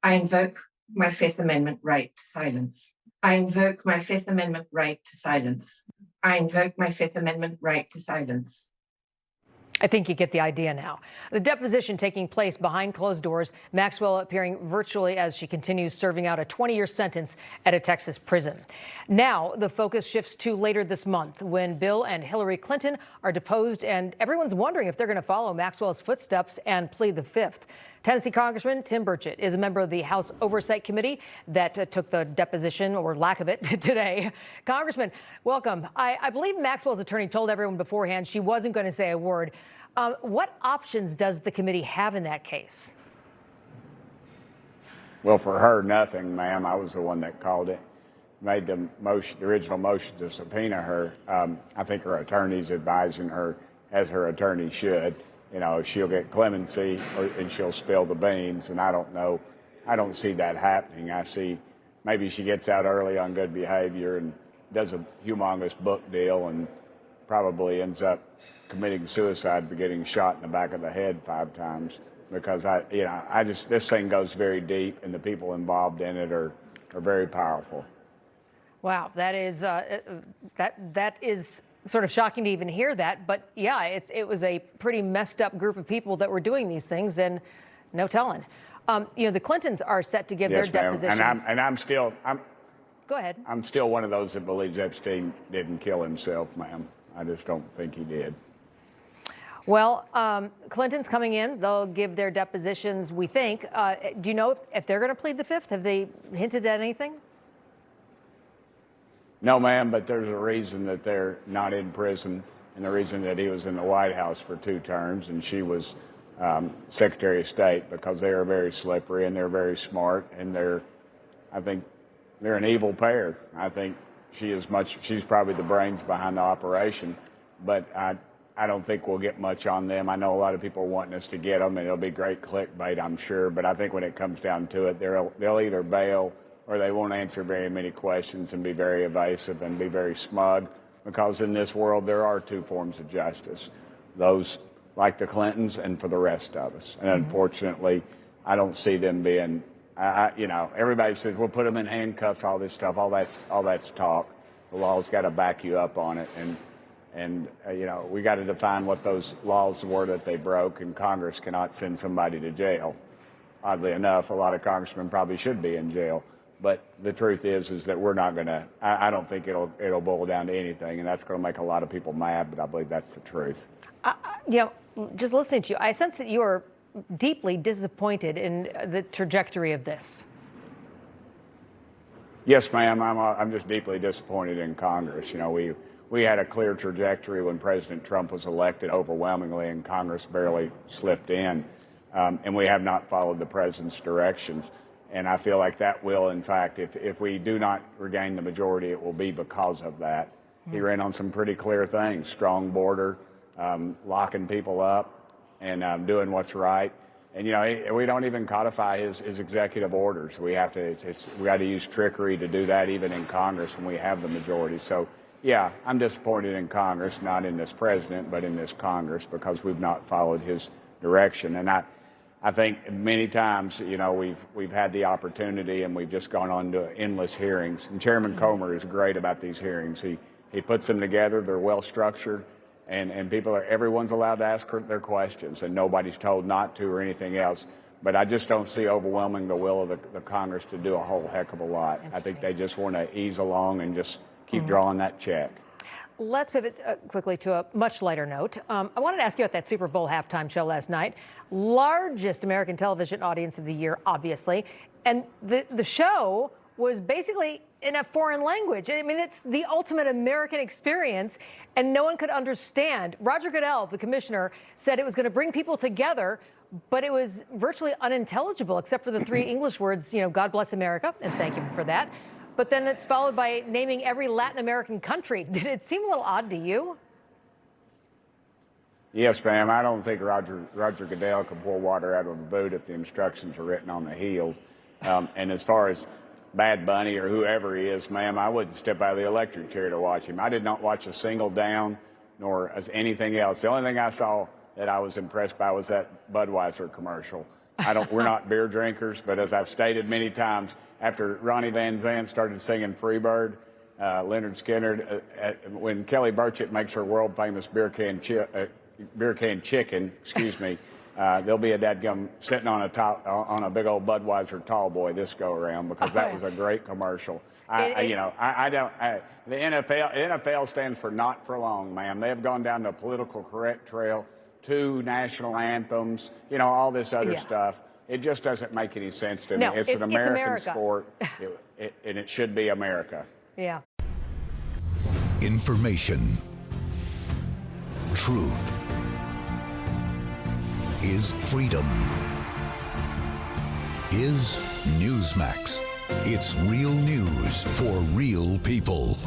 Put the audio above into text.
I invoke my Fifth Amendment right to silence. I invoke my Fifth Amendment right to silence. I invoke my Fifth Amendment right to silence. I think you get the idea now. The deposition taking place behind closed doors, Maxwell appearing virtually as she continues serving out a 20-year sentence at a Texas prison. Now the focus shifts to later this month when Bill and Hillary Clinton are deposed, and everyone's wondering if they're going to follow Maxwell's footsteps and plead the fifth. Tennessee Congressman Tim Burchett is a member of the House Oversight Committee that took the deposition, or lack of it, today. Congressman, welcome. I believe Maxwell's attorney told everyone beforehand she wasn't going to say a word. What options does the committee have in that case? Well, for her, nothing, ma'am. I was the one that called it, made the motion, the original motion to subpoena her. I think her attorney's advising her, as her attorney should. You know, she'll get clemency and she'll spill the beans, and I don't know. I don't see that happening. I see maybe she gets out early on good behavior and does a humongous book deal and probably ends up committing suicide for getting shot in the back of the head 5 times, because this thing goes very deep, and the people involved in it are very powerful. Wow, that is sort of shocking to even hear that. But yeah, it was a pretty messed up group of people that were doing these things, and no telling. The Clintons are set to give their depositions. Go ahead. I'm still one of those that believes Epstein didn't kill himself, ma'am. I just don't think he did. Well, Clinton's coming in. They'll give their depositions, we think. Do you know if they're going to plead the fifth? Have they hinted at anything? No, ma'am, but there's a reason that they're not in prison, and the reason that he was in the White House for 2 terms and she was Secretary of State, because they are very slippery and they're very smart, and I think they're an evil pair. I think she's probably the brains behind the operation, but I don't think we'll get much on them. I know a lot of people are wanting us to get them, and it'll be great clickbait, I'm sure, but I think when it comes down to it, they'll either bail or they won't answer very many questions and be very evasive and be very smug, because in this world there are 2 forms of justice, those like the Clintons and for the rest of us. And unfortunately, I don't see them being, everybody says, we'll put them in handcuffs, all this stuff, all that's talk. The law's got to back you up on it. And we got to define what those laws were that they broke, and Congress cannot send somebody to jail. Oddly enough, a lot of congressmen probably should be in jail. But the truth is that we're not going to, I don't think it'll boil down to anything, and that's going to make a lot of people mad, but I believe that's the truth. Just listening to you, I sense that you are deeply disappointed in the trajectory of this. Yes, ma'am. I'm just deeply disappointed in Congress. We had a clear trajectory when President Trump was elected overwhelmingly, and Congress barely slipped in, and we have not followed the president's directions. And I feel like that will, in fact, if we do not regain the majority, it will be because of that. He ran on some pretty clear things: strong border, locking people up, and doing what's right. And we don't even codify his executive orders. We got to use trickery to do that, even in Congress when we have the majority. So yeah, I'm disappointed in Congress, not in this president, but in this Congress, because we've not followed his direction. And I think many times, we've had the opportunity and we've just gone on to endless hearings. And Chairman Comer is great about these hearings. He puts them together. They're well structured, and everyone's allowed to ask their questions, and nobody's told not to or anything else. But I just don't see overwhelming the will of the Congress to do a whole heck of a lot. I think they just want to ease along and just keep drawing that check. Let's pivot quickly to a much lighter note. I wanted to ask you about that Super Bowl halftime show last night. Largest American television audience of the year, obviously. And the show was basically in a foreign language. I mean, it's the ultimate American experience, and no one could understand. Roger Goodell, the commissioner, said it was going to bring people together, but it was virtually unintelligible except for the 3 English words, God bless America, and thank you for that. But then it's followed by naming every Latin American country. Did it seem a little odd to you? Yes, ma'am. I don't think Roger Goodell can pour water out of a boot if the instructions are written on the heel. And as far as Bad Bunny or whoever he is, ma'am, I wouldn't step out of the electric chair to watch him. I did not watch a single down nor as anything else. The only thing I saw that I was impressed by was that Budweiser commercial. We're not beer drinkers, but as I've stated many times, after Ronnie Van Zant started singing Freebird, Leonard Skinner, when Kelly Burchett makes her world famous beer can chicken, excuse me, there'll be a dadgum sitting on a big old Budweiser tall boy this go around, because that was a great commercial. The NFL stands for not for long, ma'am. They have gone down the political correct trail, 2 national anthems, all this other stuff. It just doesn't make any sense to me. It's an American sport, and it should be America. Yeah. Information. Truth is freedom. Is Newsmax. It's real news for real people.